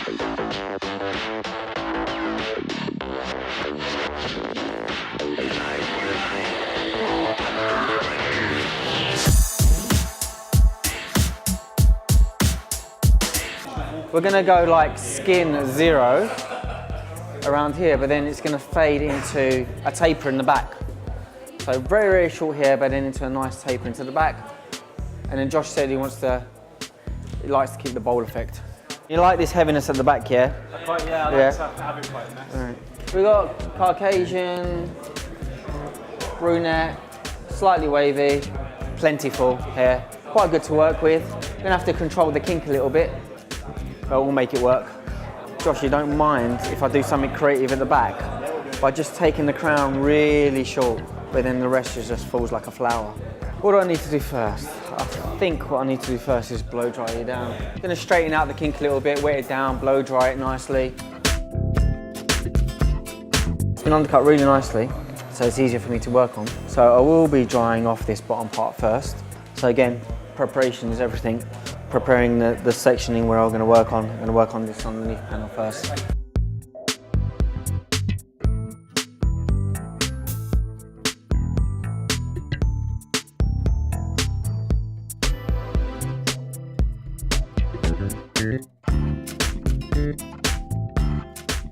We're going to go like skin 0 around here, but then it's going to fade into a taper in the back. So very, very short hair, but then into a nice taper into the back. And then Josh said he likes to keep the bowl effect. You like this heaviness at the back, yeah? I like to have it quite nice. Right. We got Caucasian, brunette, slightly wavy, plentiful hair. Quite good to work with. Gonna have to control the kink a little bit, but we'll make it work. Josh, you don't mind if I do something creative at the back by just taking the crown really short, but then the rest just falls like a flower. What do I need to do first? I think what I need to do first is blow dry it down. I'm gonna straighten out the kink a little bit, wet it down, blow dry it nicely. It's been undercut really nicely, so it's easier for me to work on. So I will be drying off this bottom part first. So again, preparation is everything. Preparing the sectioning where I'm going to work on. I'm going to work on this underneath panel first.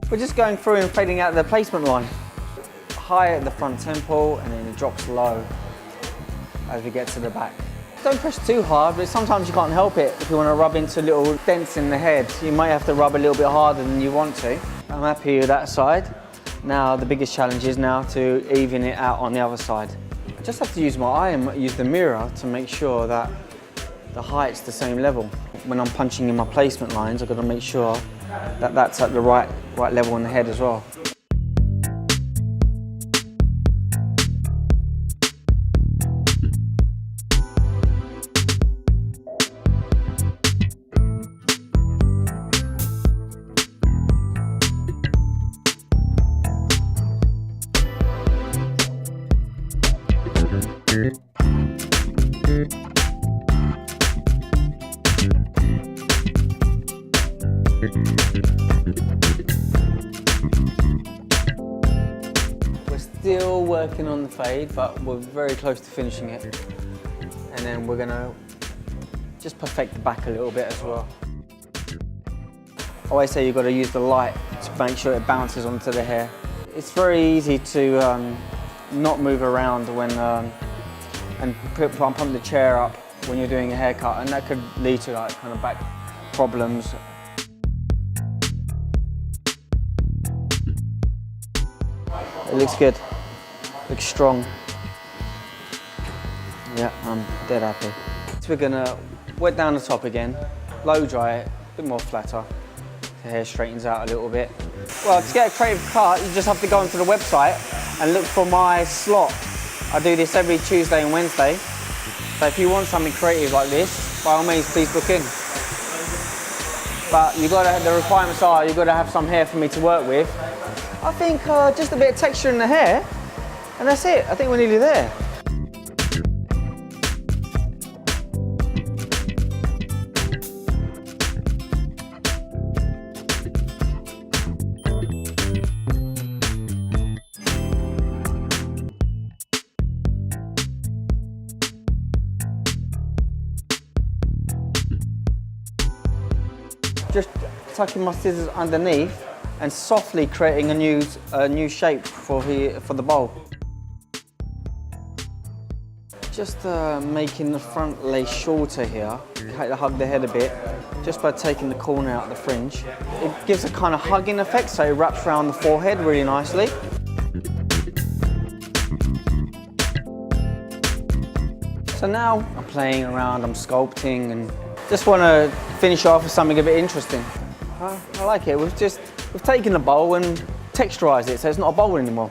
We're just going through and fading out the placement line. High at the front temple and then it drops low as we get to the back. Don't push too hard, but sometimes you can't help it. If you want to rub into little dents in the head, you might have to rub a little bit harder than you want to. I'm happy with that side. Now the biggest challenge is now to even it out on the other side. I just have to use my eye and use the mirror to make sure that the height's the same level. When I'm punching in my placement lines, I've got to make sure that that's at the right level on the head as well. We're still working on the fade, but we're very close to finishing it. And then we're gonna just perfect the back a little bit as well. I always say you've got to use the light to make sure it bounces onto the hair. It's very easy to not move around when and pump the chair up when you're doing a haircut, and that could lead to like kind of back problems. It looks good, looks strong. Yeah, I'm dead happy. So we're gonna wet down the top again, blow dry it, a bit more flatter. The hair straightens out a little bit. Well, to get a creative cut, you just have to go onto the website and look for my slot. I do this every Tuesday and Wednesday. So if you want something creative like this, by all means, please book in. But the requirements are, you've got to have some hair for me to work with. I think just a bit of texture in the hair, and that's it. I think we're nearly there. Just tucking my scissors underneath and softly creating a new shape for the bowl. Just making the front lace shorter here, hug the head a bit, just by taking the corner out of the fringe. It gives a kind of hugging effect, so it wraps around the forehead really nicely. So now I'm playing around, I'm sculpting, and just want to finish off with something a bit interesting. I like it. We've taken the bowl and texturized it, so it's not a bowl anymore.